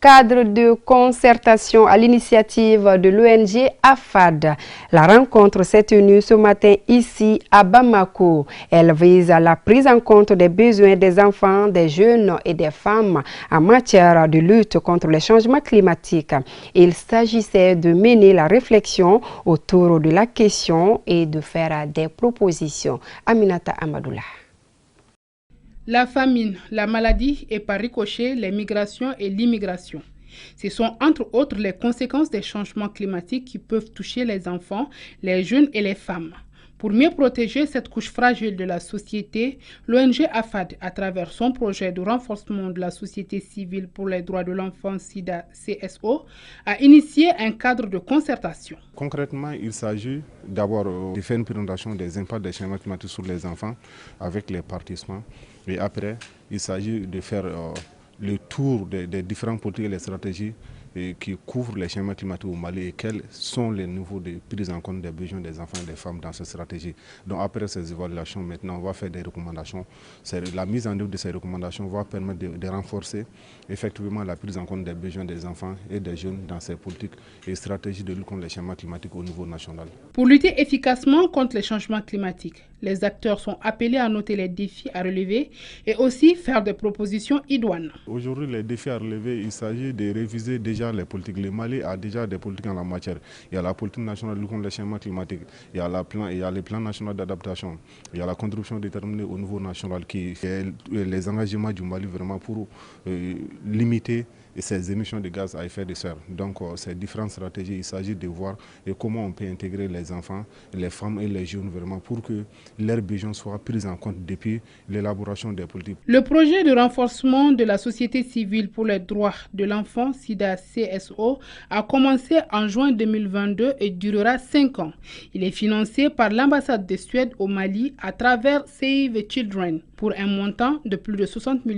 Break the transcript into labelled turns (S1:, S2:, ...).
S1: cadre de concertation à l'initiative de l'ONG AFAD. La rencontre s'est tenue ce matin ici à Bamako. Elle vise à la prise en compte des besoins des enfants, des jeunes et des femmes en matière de lutte contre les changements climatiques. Il s'agissait de mener la réflexion autour de la question et de faire des propositions. Aminata Amadoula.
S2: La famine, la maladie et par ricochet les migrations et l'immigration. Ce sont entre autres les conséquences des changements climatiques qui peuvent toucher les enfants, les jeunes et les femmes. Pour mieux protéger cette couche fragile de la société, l'ONG AFAD, à travers son projet de renforcement de la société civile pour les droits de l'enfant SIDA-CSO, a initié un cadre de concertation.
S3: Concrètement, il s'agit d'abord de faire une présentation des impacts des changements climatiques sur les enfants avec les participants. Et après, il s'agit de faire le tour des différentes politiques et les stratégies qui couvrent les changements climatiques au Mali et quels sont les niveaux de prise en compte des besoins des enfants et des femmes dans cette stratégie. Donc après ces évaluations, maintenant, on va faire des recommandations. La mise en œuvre de ces recommandations va permettre de renforcer effectivement la prise en compte des besoins des enfants et des jeunes dans ces politiques et stratégies de lutte contre les changements climatiques au niveau national.
S2: Pour lutter efficacement contre les changements climatiques, les acteurs sont appelés à noter les défis à relever et aussi faire des propositions idoines.
S3: Aujourd'hui, les défis à relever, il s'agit de réviser déjà les politiques. Le Mali a déjà des politiques en la matière. Il y a la politique nationale de lutte contre les changements climatiques, il y a les plans nationaux d'adaptation, il y a la contribution déterminée au niveau national qui est les engagements du Mali vraiment pour limiter ces émissions de gaz à effet de serre. Donc ces différentes stratégies, il s'agit de voir comment on peut intégrer les enfants, les femmes et les jeunes vraiment pour que leurs besoins soient pris en compte depuis l'élaboration des politiques.
S2: Le projet de renforcement de la société civile pour les droits de l'enfant SIDA-CSO a commencé en juin 2022 et durera 5 ans. Il est financé par l'ambassade de Suède au Mali à travers Save the Children pour un montant de plus de 60 millions